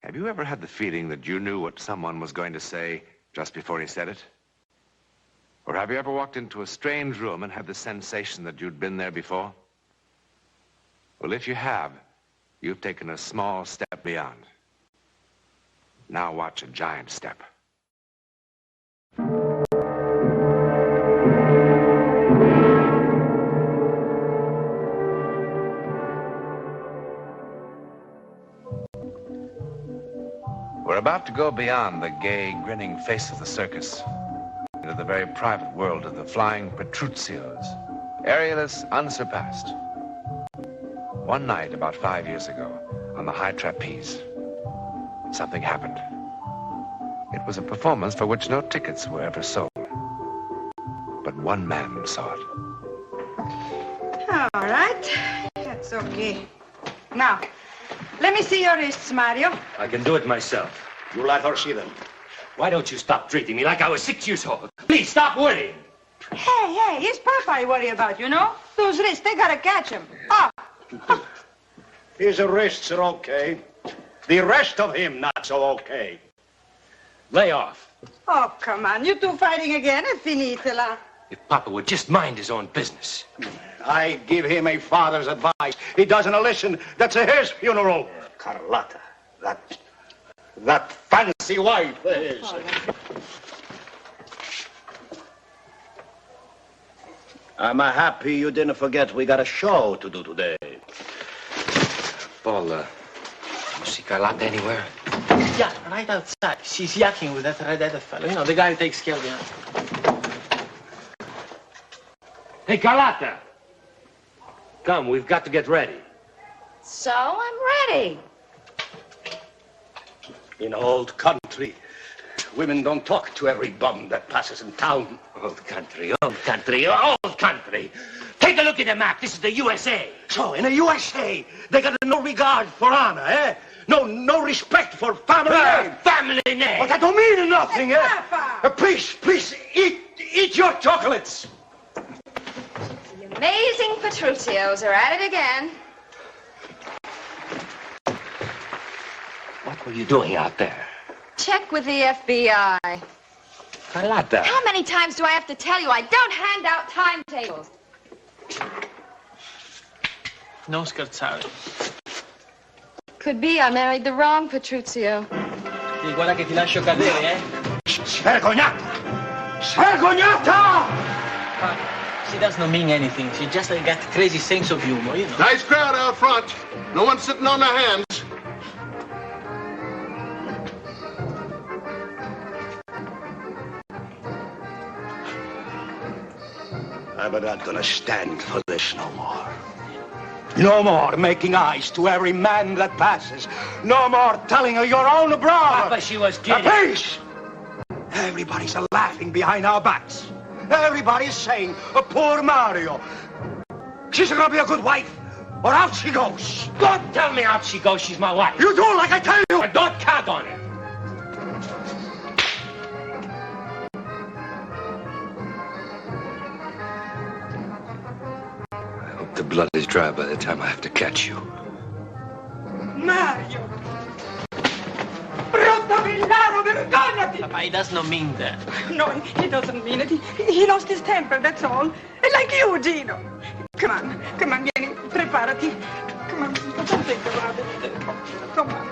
Have you ever had the feeling that you knew what someone was going to say just before he said it? Or have you ever walked into a strange room and had the sensation that you'd been there before? Well, if you have, you've taken a small step beyond. Now watch a giant step. We're about to go beyond the gay, grinning face of the circus into the very private world of the flying Petruccios, Aerialists unsurpassed. One night, about 5 years ago, on the high trapeze, something happened. It was a performance for which no tickets were ever sold. But one man saw it. All right, that's okay. Now, let me see your wrists, Mario. I can do it myself. You let her see them. Why don't you stop treating me like I was 6 years old? Please stop worrying. Hey, it's Papa I worry about, you know? Those wrists, they gotta catch him. Oh. His wrists are okay. The rest of him not so okay. Lay off. Oh, come on. You two fighting again? È finitela. If Papa would just mind his own business. I give him a father's advice. He doesn't listen. That's his funeral. Carlotta, that fancy wife of his. I'm happy you didn't forget we got a show to do today. Paul, you see Carlotta anywhere? Yeah, right outside. She's yakking with that red-headed fellow. You know, the guy who takes care of the animal. Hey, Carlotta! Come, we've got to get ready. So I'm ready. In old country, women don't talk to every bum that passes in town. Old country, old country, old country. Take a look at the map. This is the USA. So, in the USA, they got no regard for honor, eh? No respect for family name. Family name. But that don't mean nothing, eh? Papa. Please, eat your chocolates. The amazing Petruccios are at it again. What were you doing out there? Check with the FBI. Carlotta. How many times do I have to tell you I don't hand out timetables? Non scherzare. Could be I married the wrong Petruccio. Sì, guarda che ti lascio cadere, eh? Svergognata! Svergognata! She doesn't mean anything. She just got crazy sense of humor, you know. Nice crowd out front. No one sitting on their hands. I'm not gonna stand for this no more. No more making eyes to every man that passes. No more telling her your own brother. Papa, she was kidding. Peace! Everybody's laughing behind our backs. Everybody's saying, poor Mario. She's gonna be a good wife, or out she goes. Don't tell me out she goes. She's my wife. You do like I tell you. And don't count on it. The blood is dry by the time I have to catch you. Mario! Brutto villano, vergognati! Papa, he does not mean that. No, he doesn't mean it. He lost his temper, that's all. Like you, Gino. Come on, vieni, preparati. Come on, don't think about it. Come on.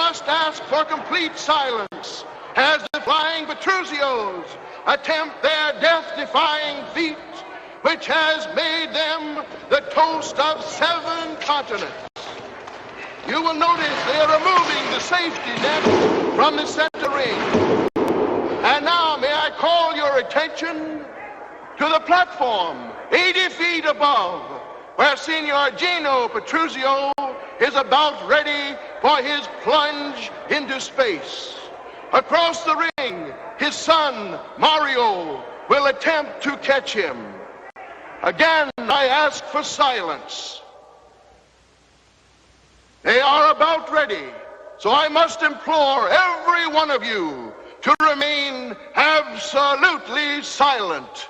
must ask for complete silence as the flying Petrussios attempt their death-defying feat, which has made them the toast of 7 continents. You will notice they are removing the safety net from the center ring. And now may I call your attention to the platform 80 feet above, where Signor Gino Petrusscio is about ready for his plunge into space. Across the ring, his son, Mario, will attempt to catch him. Again, I ask for silence. They are about ready, so I must implore every one of you to remain absolutely silent.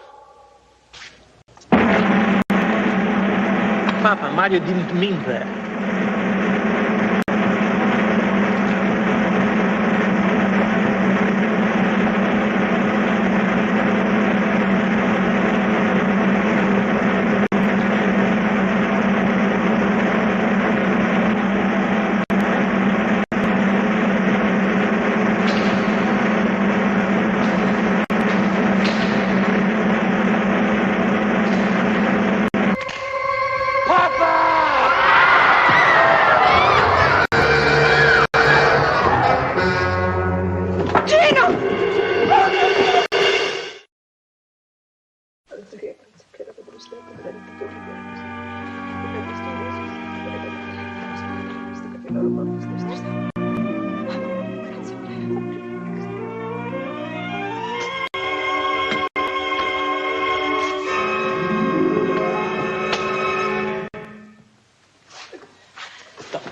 Papa, Mario didn't mean that.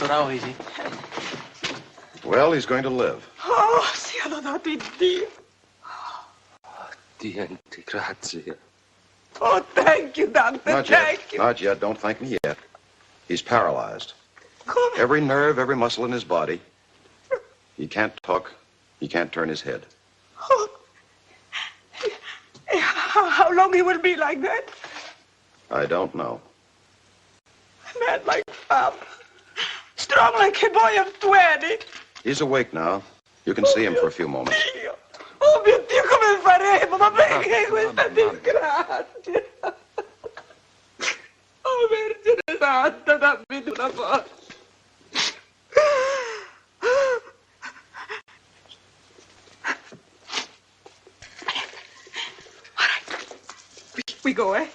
How is he? Well, he's going to live. Oh, sia lodato il Dio. Niente, grazie. Oh, thank you, Doctor. Not yet. Thank you. Not yet. Don't thank me yet. He's paralyzed. Come. Every nerve, every muscle in his body. He can't talk. He can't turn his head. Oh. How long he will be like that? I don't know. Man like Papa. Strong like a boy of 20. He's awake now. You can see him for a few moments. Dio. Oh mio Dio, come faremo? Ma perché questa disgrazia? Oh Vergine Santa, dammi tu una forza. All right. We go, eh?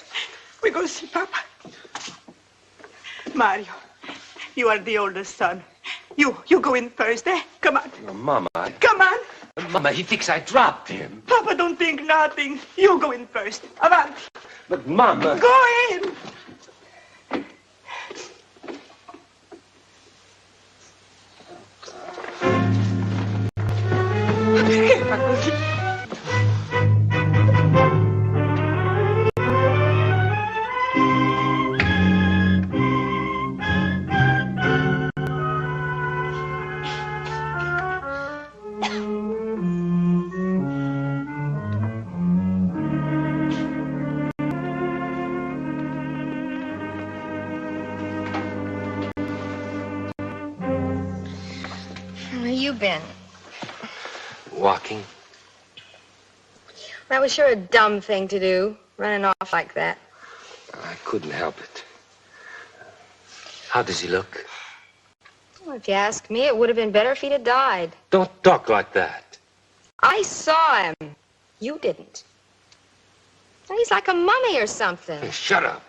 We go see Papa. Mario. You are the oldest son. You go in first, eh? Come on. Oh, Mama, Come on. Mama, he thinks I dropped him. Papa don't think nothing. You go in first. Avanti. But, Mama... Go in. Perché fa così? Been? Walking. That was sure a dumb thing to do, running off like that. I couldn't help it. How does he look? Well, if you ask me, it would have been better if he'd have died. Don't talk like that. I saw him. You didn't. He's like a mummy or something. Hey, shut up.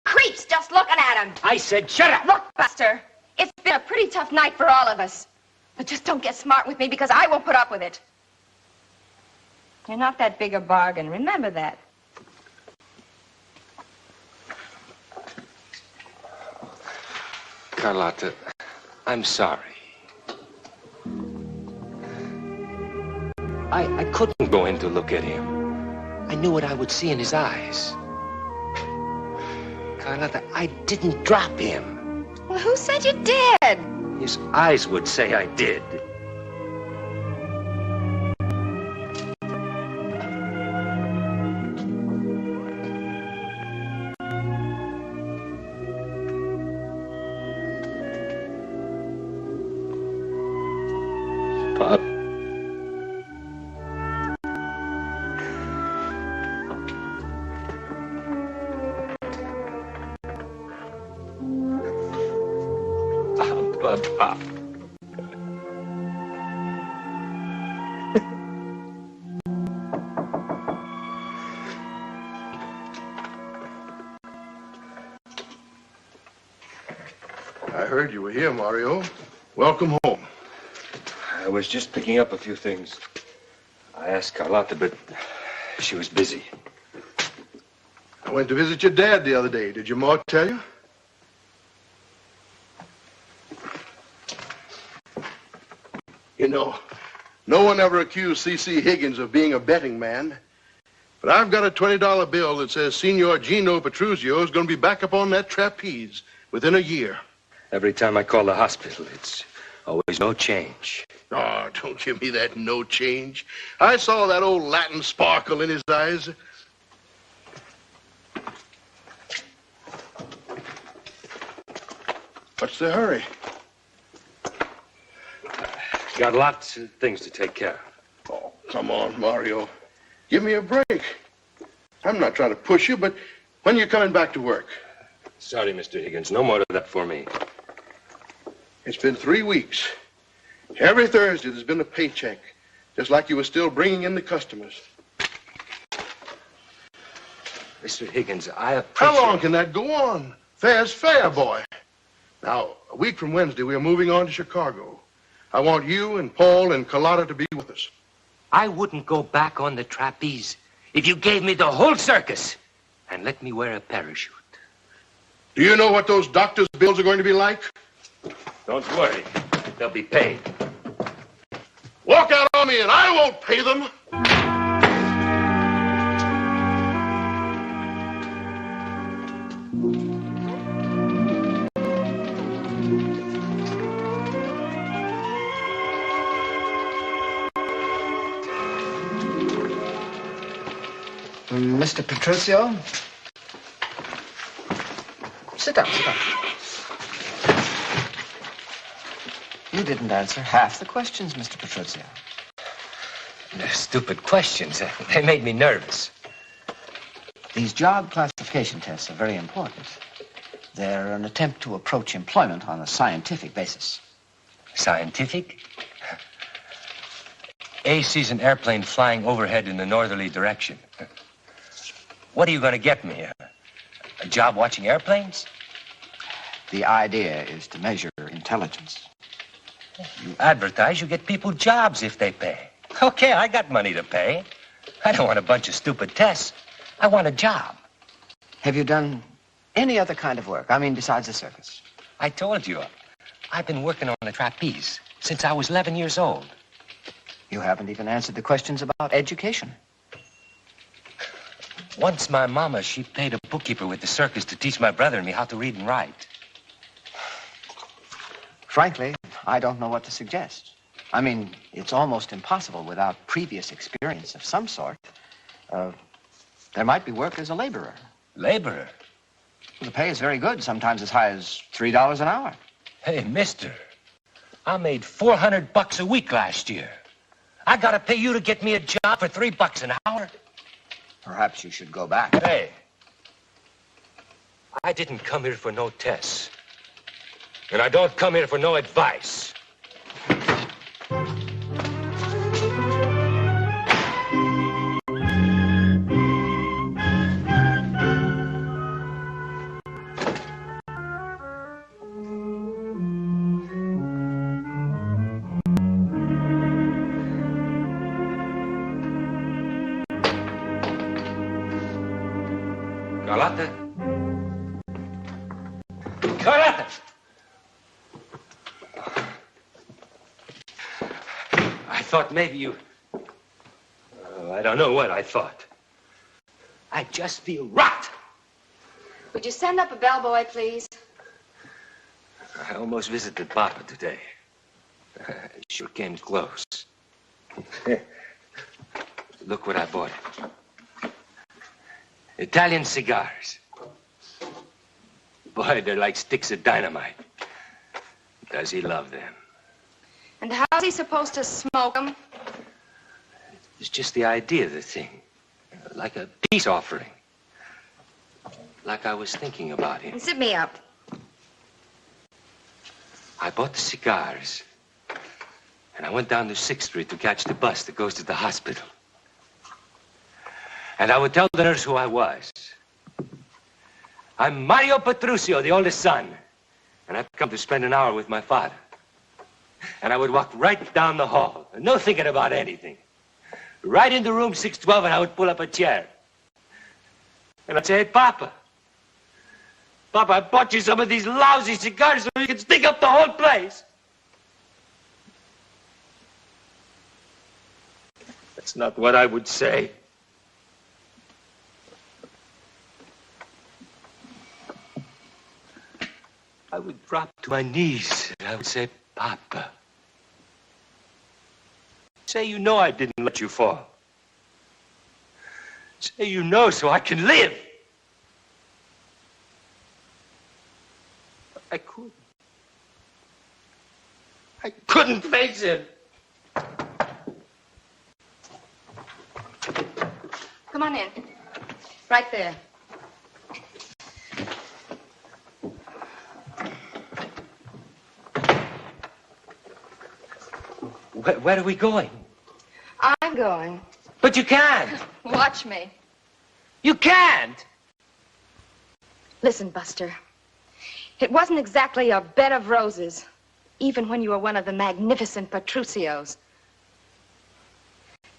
Creeps just looking at him. I said shut up. Look, Buster, it's been a pretty tough night for all of us. But just don't get smart with me because I won't put up with it. You're not that big a bargain. Remember that. Carlotta, I'm sorry. I couldn't go in to look at him. I knew what I would see in his eyes. Carlotta, I didn't drop him. Well, who said you did? His eyes would say I did. a pop. I heard you were here, Mario. Welcome home. I was just picking up a few things. I asked Carlotta, but she was busy. I went to visit your dad the other day. Did your ma tell you? You know, no one ever accused C.C. Higgins of being a betting man. But I've got a $20 bill that says Signor Gino Petrusscio is going to be back up on that trapeze within a year. Every time I call the hospital, it's always no change. Oh, don't give me that no change. I saw that old Latin sparkle in his eyes. What's the hurry? Got lots of things to take care of. Oh, come on, Mario. Give me a break. I'm not trying to push you, but when are you coming back to work? Sorry, Mr. Higgins. No more of that for me. It's been 3 weeks. Every Thursday there's been a paycheck, just like you were still bringing in the customers. Mr. Higgins, I appreciate... How long can that go on? Fair's fair, boy. Now, a week from Wednesday, we are moving on to Chicago. I want you and Paul and Carlotta to be with us. I wouldn't go back on the trapeze if you gave me the whole circus and let me wear a parachute. Do you know what those doctor's bills are going to be like? Don't worry. They'll be paid. Walk out on me and I won't pay them. Mr. Petrusscio? Sit down, sit down. You didn't answer half the questions, Mr. Petrusscio. They're stupid questions. They made me nervous. These job classification tests are very important. They're an attempt to approach employment on a scientific basis. Scientific? A sees an airplane flying overhead in a northerly direction. What are you going to get me? A job watching airplanes? The idea is to measure intelligence. You advertise, you get people jobs if they pay. Okay, I got money to pay. I don't want a bunch of stupid tests. I want a job. Have you done any other kind of work? I mean, besides the circus? I told you. I've been working on the trapeze since I was 11 years old. You haven't even answered the questions about education. Once my mama, she paid a bookkeeper with the circus to teach my brother and me how to read and write. Frankly, I don't know what to suggest. I mean, it's almost impossible without previous experience of some sort. There might be work as a laborer. Laborer? The pay is very good, sometimes as high as $3 an hour. Hey, mister, I made $400 a week last year. I gotta pay you to get me a job for $3 an hour? Perhaps you should go back. Hey, I didn't come here for no tests. And I don't come here for no advice. Carlotta? Carlotta! I thought maybe you... I don't know what I thought. I just feel rot. Would you send up a bellboy, please? I almost visited Papa today. It sure came close. Look what I bought him. Italian cigars. Boy, they're like sticks of dynamite. Does he love them? And how's he supposed to smoke them? It's just the idea of the thing. Like a peace offering. Like I was thinking about him. Sit me up. I bought the cigars. And I went down to 6th Street to catch the bus that goes to the hospital. And I would tell the nurse who I was. I'm Mario Petrusscio, the oldest son. And I've come to spend an hour with my father. And I would walk right down the hall, no thinking about anything. Right into room 612, and I would pull up a chair. And I'd say, hey, Papa. Papa, I bought you some of these lousy cigars so you can stick up the whole place. That's not what I would say. I would drop to my knees and I would say, Papa. Say you know I didn't let you fall. Say you know so I can live. I couldn't. I couldn't face him. Come on in. Right there. Where are we going? I'm going. But you can't. Watch me. You can't. Listen, Buster. It wasn't exactly a bed of roses, even when you were one of the magnificent Petruccios.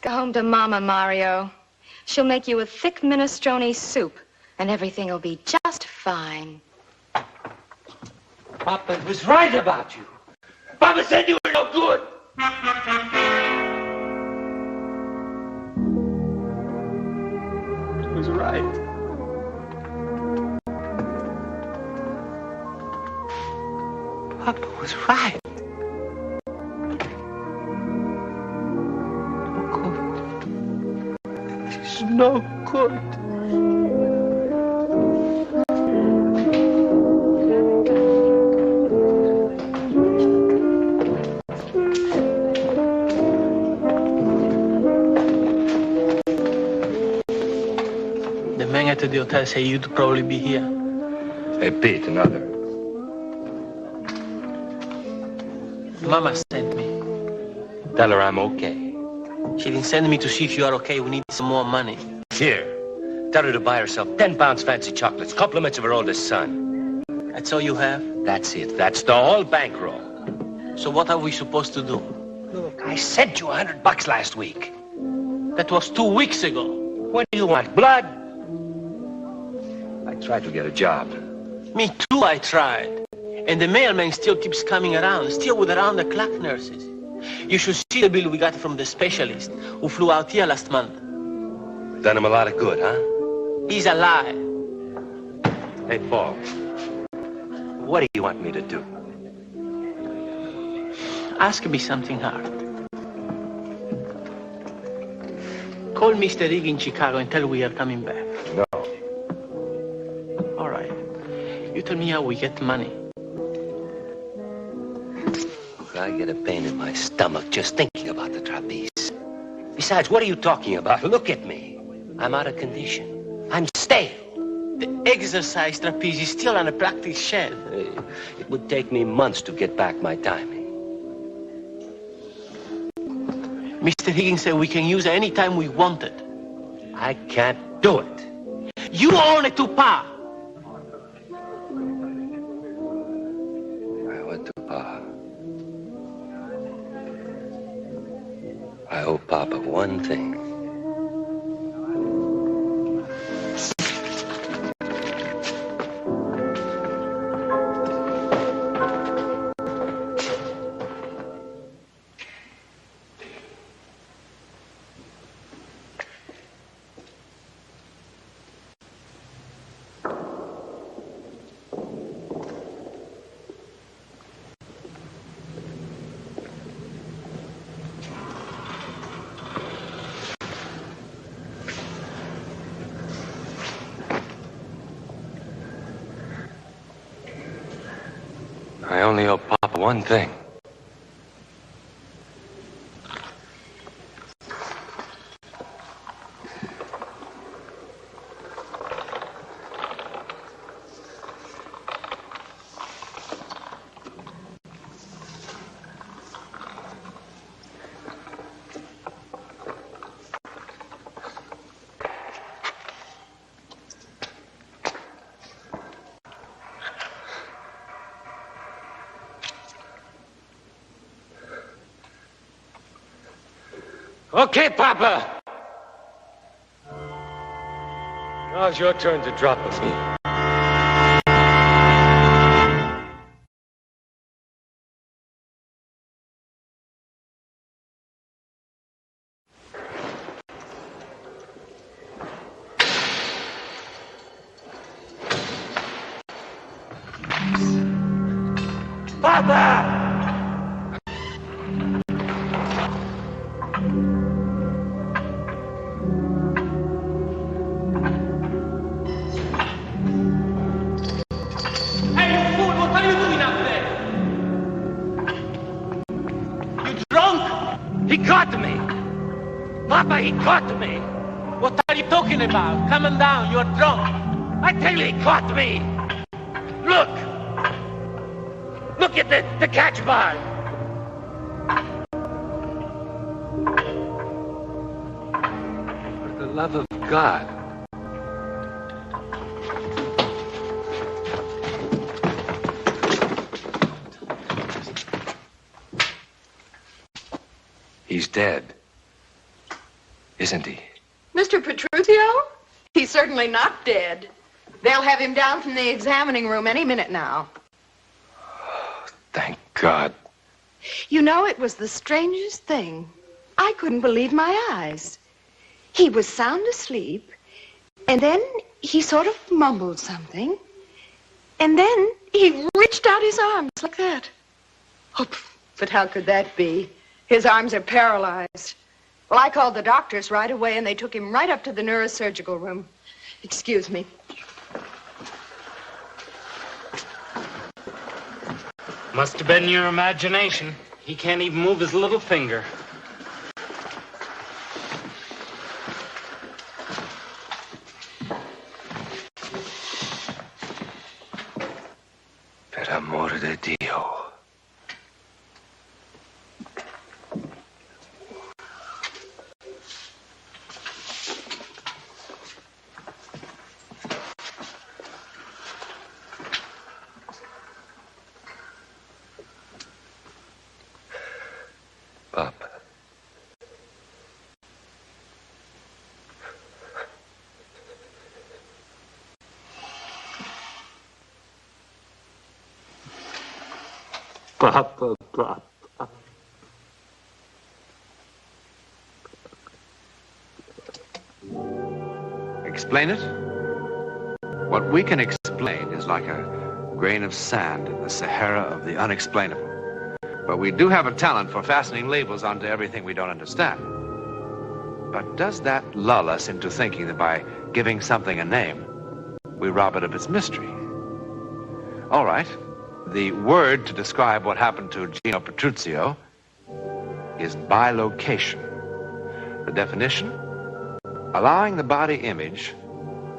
Go home to Mama, Mario. She'll make you a thick minestrone soup, and everything will be just fine. Papa was right about you. Papa said you were no good. He was right. Papa was right. No good. The man at the hotel said you'd probably be here. Hey, Pete, another. Mama sent me. Tell her I'm okay. She didn't send me to see if you are okay. We need some more money. Here. Tell her to buy herself 10 pounds fancy chocolates, compliments of her oldest son. That's all you have? That's it. That's the whole bankroll. So what are we supposed to do? Look, I sent you $100 last week. That was 2 weeks ago. What do you want, blood? I tried to get a job. Me too, I tried. And the mailman still keeps coming around, still with around-the-clock nurses. You should see the bill we got from the specialist who flew out here last month. Done him a lot of good, huh? He's alive. Hey, Paul. What do you want me to do? Ask me something hard. Call Mr. Rigg in Chicago and tell we are coming back. No. All right. You tell me how we get money. I get a pain in my stomach just thinking about the trapeze. Besides, what are you talking about? Look at me. I'm out of condition. I'm stale. The exercise trapeze is still on a practice shed. It would take me months to get back my timing. Mr. Higgins said we can use it any time we want it. I can't do it. You own it to Pa. I went to Pa. I owe Papa one thing. I only owe Papa one thing. Okay, Papa. Now it's your turn to drop with me. Papa! He caught me! Papa, he caught me! What are you talking about? Come on down, you're drunk. I tell you, he caught me! Look! Look at the catch bar! For the love of God. He's dead, isn't he? Mr. Petrusscio? He's certainly not dead. They'll have him down from the examining room any minute now. Oh, thank God. You know, it was the strangest thing. I couldn't believe my eyes. He was sound asleep, and then he sort of mumbled something, and then he reached out his arms like that. Oh, but how could that be? His arms are paralyzed. Well, I called the doctors right away, and they took him right up to the neurosurgical room. Excuse me. Must have been your imagination. He can't even move his little finger. Per amor de Dio. Papa, Papa. Explain it? What we can explain is like a grain of sand in the Sahara of the unexplainable. But we do have a talent for fastening labels onto everything we don't understand. But does that lull us into thinking that by giving something a name, we rob it of its mystery? All right. The word to describe what happened to Gino Petrusscio is bilocation. The definition? Allowing the body image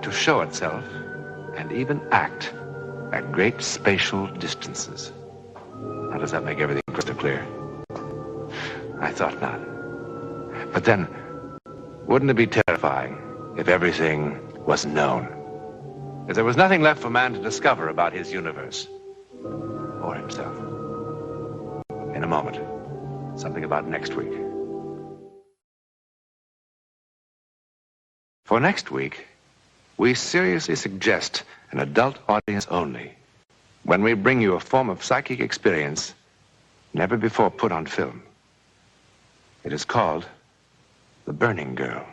to show itself and even act at great spatial distances. How does that make everything crystal clear? I thought not. But then, wouldn't it be terrifying if everything was known? If there was nothing left for man to discover about his universe or himself? In a moment, something about next week. For next week, we seriously suggest an adult audience only when we bring you a form of psychic experience never before put on film. It is called The Burning Girl.